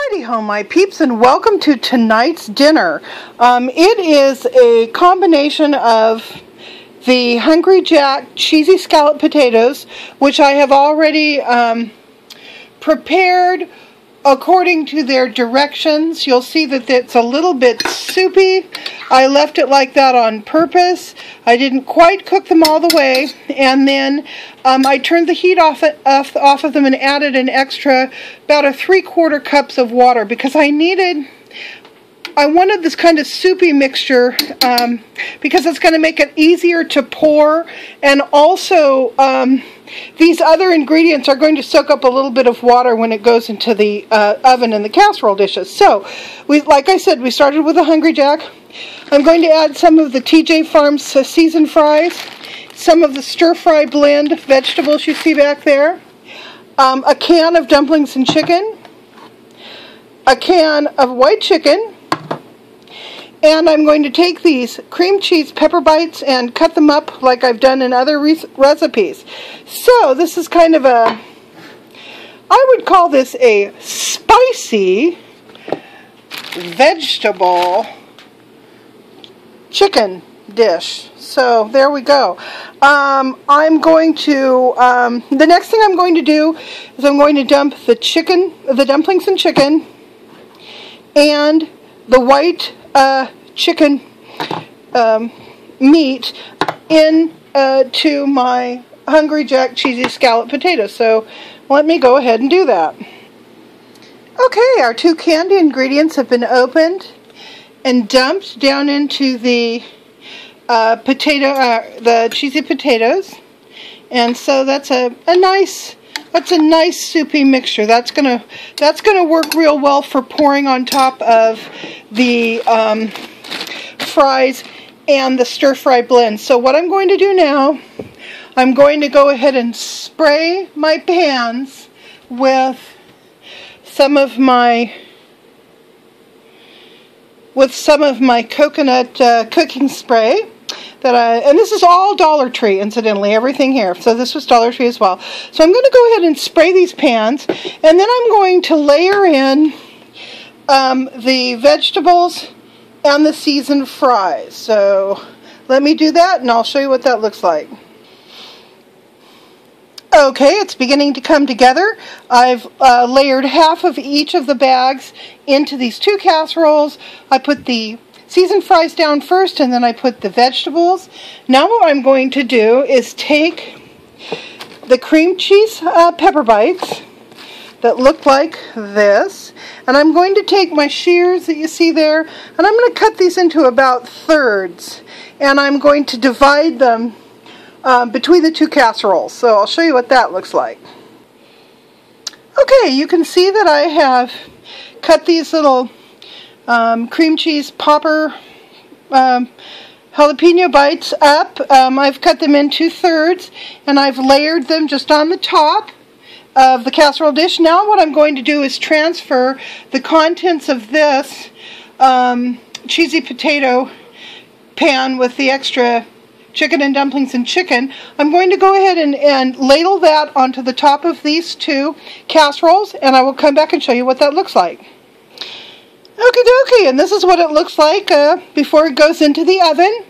Alrighty ho, my peeps, and welcome to tonight's dinner. It is a combination of the Hungry Jack cheesy scallop potatoes, which I have already prepared according to their directions. You'll see that it's a little bit soupy. I left it like that on purpose. I didn't quite cook them all the way, and then I turned the heat off of them and added an extra about 3/4 cups of water because I wanted this kind of soupy mixture because it's going to make it easier to pour, and also these other ingredients are going to soak up a little bit of water when it goes into the oven in the casserole dishes. So, like I said, we started with a Hungry Jack. I'm going to add some of the TJ Farms seasoned fries, some of the stir-fry blend vegetables you see back there, a can of dumplings and chicken, a can of white chicken, and I'm going to take these cream cheese pepper bites and cut them up like I've done in other recipes. So this is kind of I would call this a spicy vegetable chicken dish. So there we go. I'm going to, the next thing I'm going to do is I'm going to dump the dumplings and chicken and the white chicken meat into my Hungry Jack cheesy scallop potatoes. So let me go ahead and do that. Okay, our two candy ingredients have been opened and dumped down into the the cheesy potatoes, and so that's a nice soupy mixture. That's gonna work real well for pouring on top of the fries and the stir-fry blend. So what I'm going to do now, I'm going to go ahead and spray my pans with some of my coconut cooking spray and this is all Dollar Tree, incidentally, everything here. So this was Dollar Tree as well. So I'm going to go ahead and spray these pans, and then I'm going to layer in the vegetables and the seasoned fries. So let me do that, and I'll show you what that looks like. Okay, it's beginning to come together. I've layered half of each of the bags into these two casseroles. I put the seasoned fries down first, and then I put the vegetables. Now what I'm going to do is take the cream cheese pepper bites that look like this, and I'm going to take my shears that you see there, and I'm going to cut these into about thirds, and I'm going to divide them between the two casseroles. So I'll show you what that looks like. Okay, you can see that I have cut these little cream cheese popper jalapeno bites up. I've cut them in 2/3, and I've layered them just on the top of the casserole dish. Now what I'm going to do is transfer the contents of this cheesy potato pan with the extra chicken and dumplings and chicken. I'm going to go ahead and ladle that onto the top of these two casseroles, and I will come back and show you what that looks like. Okie dokie, and this is what it looks like before it goes into the oven.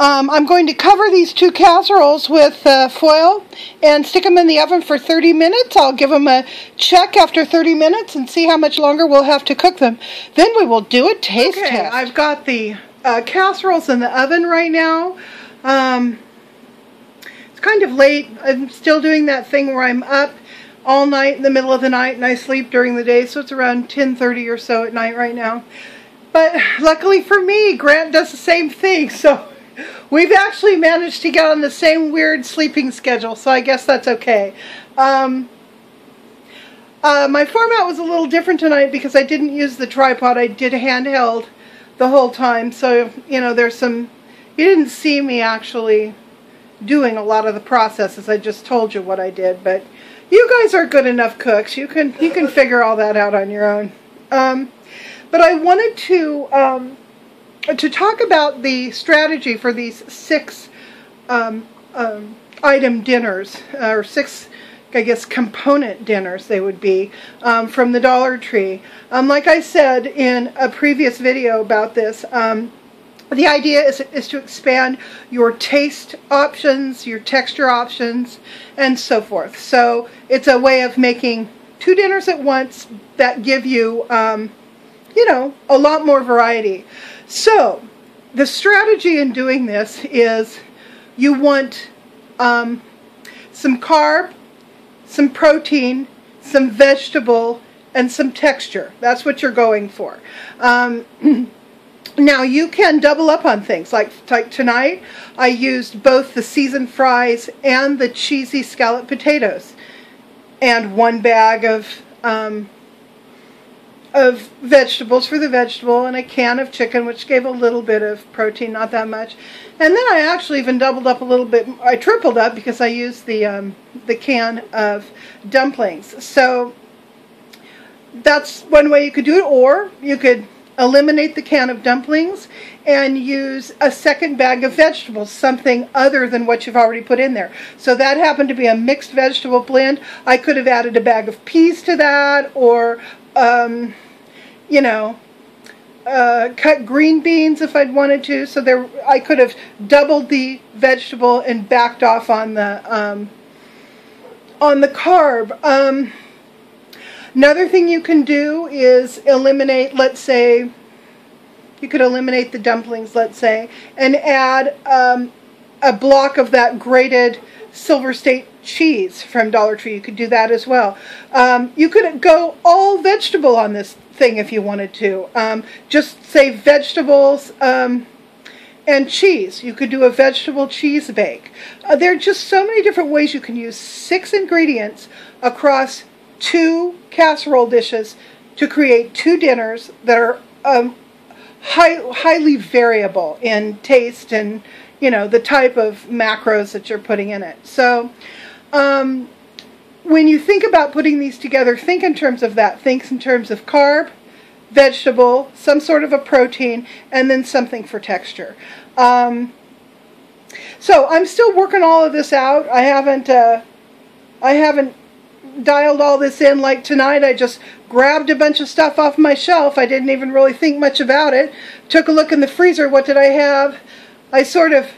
I'm going to cover these two casseroles with foil and stick them in the oven for 30 minutes. I'll give them a check after 30 minutes and see how much longer we'll have to cook them. Then we will do a taste test. I've got the casseroles in the oven right now. It's kind of late. I'm still doing that thing where I'm up all night in the middle of the night and I sleep during the day, so it's around 10:30 or so at night right now. But luckily for me, Grant does the same thing, so we've actually managed to get on the same weird sleeping schedule, so I guess that's okay. My format was a little different tonight because I didn't use the tripod. I did handheld the whole time, so you know, there's some, you didn't see me actually doing a lot of the processes. I just told you what I did, but you guys are good enough cooks. You can figure all that out on your own. But I wanted to talk about the strategy for these 6 item dinners, or 6 I guess, component dinners they would be, from the Dollar Tree. Like I said in a previous video about this, the idea is to expand your taste options, your texture options, and so forth. So it's a way of making 2 dinners at once that give you, you know, a lot more variety. So the strategy in doing this is you want some carb, some protein, some vegetable, and some texture. That's what you're going for. Now you can double up on things. Like tonight, I used both the seasoned fries and the cheesy scalloped potatoes, and 1 bag of vegetables for the vegetable, and a can of chicken, which gave a little bit of protein, not that much. And then I actually even doubled up a little bit. I tripled up because I used the can of dumplings. So that's one way you could do it, or you could eliminate the can of dumplings and use a 2nd bag of vegetables, something other than what you've already put in there. So that happened to be a mixed vegetable blend. I could have added a bag of peas to that, or you know, cut green beans if I'd wanted to. So there, I could have doubled the vegetable and backed off on the carb. Another thing you can do is eliminate, let's say, you could eliminate the dumplings, let's say, and add a block of that grated Silver State cheese from Dollar Tree. You could do that as well. You could go all vegetable on this thing if you wanted to. Just say vegetables and cheese. You could do a vegetable cheese bake. There are just so many different ways you can use 6 ingredients across 2 casserole dishes to create 2 dinners that are highly variable in taste and, you know, the type of macros that you're putting in it. So when you think about putting these together, think in terms of that. Think in terms of carb, vegetable, some sort of a protein, and then something for texture. So I'm still working all of this out. I haven't dialed all this in. Like tonight, I just grabbed a bunch of stuff off my shelf. I didn't even really think much about it. Took a look in the freezer. What did I have? I sort of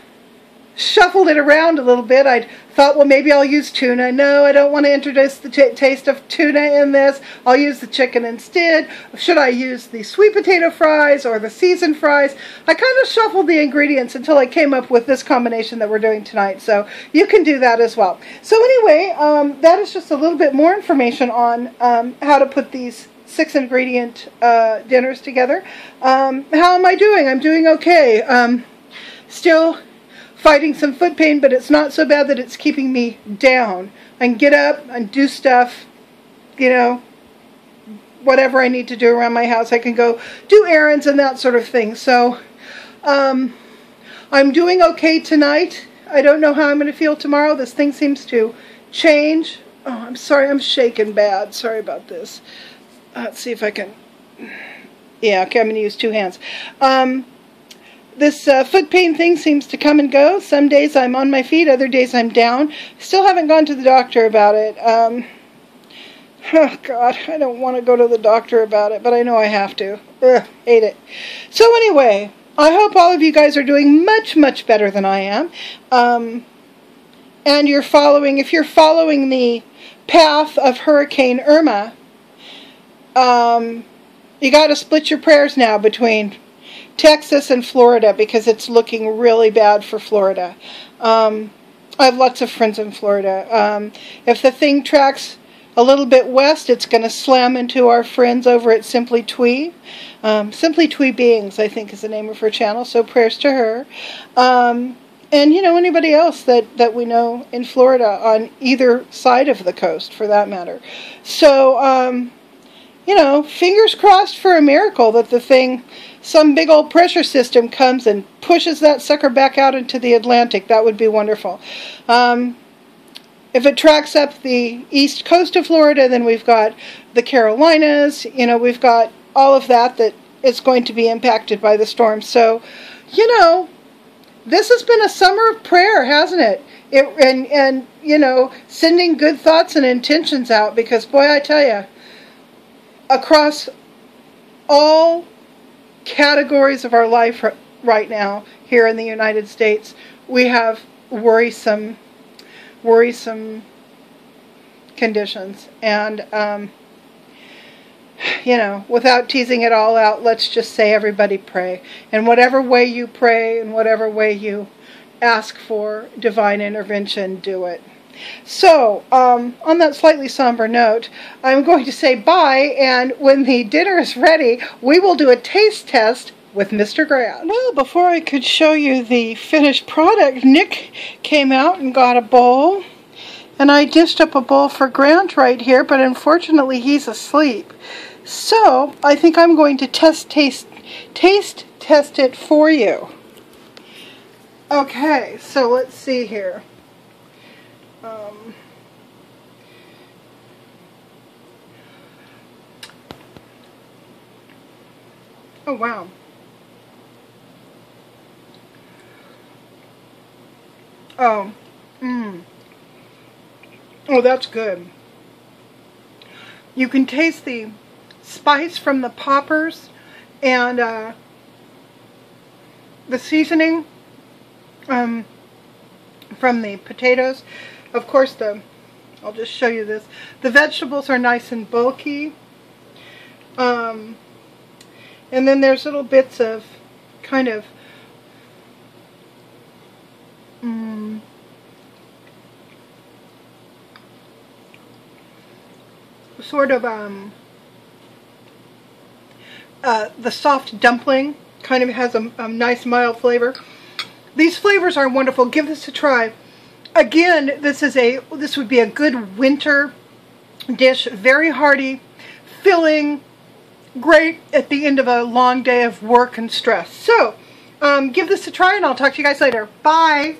shuffled it around a little bit. I thought, well, maybe I'll use tuna. No, I don't want to introduce the taste of tuna in this. I'll use the chicken instead. Should I use the sweet potato fries or the seasoned fries? I kind of shuffled the ingredients until I came up with this combination that we're doing tonight. So you can do that as well. So anyway, that is just a little bit more information on how to put these 6 ingredient dinners together. How am I doing? I'm doing okay. Still fighting some foot pain, but it's not so bad that it's keeping me down. I can get up and do stuff, you know, whatever I need to do around my house. I can go do errands and that sort of thing. So I'm doing okay tonight. I don't know how I'm going to feel tomorrow. This thing seems to change. Oh, I'm sorry. I'm shaking bad. Sorry about this. Let's see if I can. Yeah, okay, I'm going to use 2 hands. This foot pain thing seems to come and go. Some days I'm on my feet, other days I'm down. Still haven't gone to the doctor about it. Oh, God, I don't want to go to the doctor about it, but I know I have to. Ugh, hate it. So anyway, I hope all of you guys are doing much, much better than I am. And you're following, if you're following the path of Hurricane Irma, you got to split your prayers now between Texas and Florida, because it's looking really bad for Florida. I have lots of friends in Florida. If the thing tracks a little bit west, it's going to slam into our friends over at Simply Twee. Simply Twee Beings, I think, is the name of her channel, so prayers to her. And, you know, anybody else that we know in Florida on either side of the coast, for that matter. So, you know, fingers crossed for a miracle that the thing, some big old pressure system comes and pushes that sucker back out into the Atlantic. That would be wonderful. If it tracks up the east coast of Florida, then we've got the Carolinas. You know, we've got all of that is going to be impacted by the storm. So, you know, this has been a summer of prayer, hasn't it? and you know, sending good thoughts and intentions out, because boy, I tell you, across all categories of our life right now here in the United States, we have worrisome conditions. And you know, without teasing it all out, let's just say everybody pray. In whatever way you pray, in whatever way you ask for divine intervention, do it. So, on that slightly somber note, I'm going to say bye, and when the dinner is ready, we will do a taste test with Mr. Grant. Well, before I could show you the finished product, Nick came out and got a bowl, and I dished up a bowl for Grant right here, but unfortunately he's asleep. So, I think I'm going to taste test it for you. Okay, so let's see here. Oh, wow. Oh, oh, that's good. You can taste the spice from the poppers and the seasoning from the potatoes. Of course, I'll just show you this. The vegetables are nice and bulky. And then there's little bits of kind of sort of the soft dumpling kind of has a nice mild flavor. These flavors are wonderful. Give this a try. Again, this would be a good winter dish. Very hearty, filling, great at the end of a long day of work and stress. So, give this a try, and I'll talk to you guys later. Bye!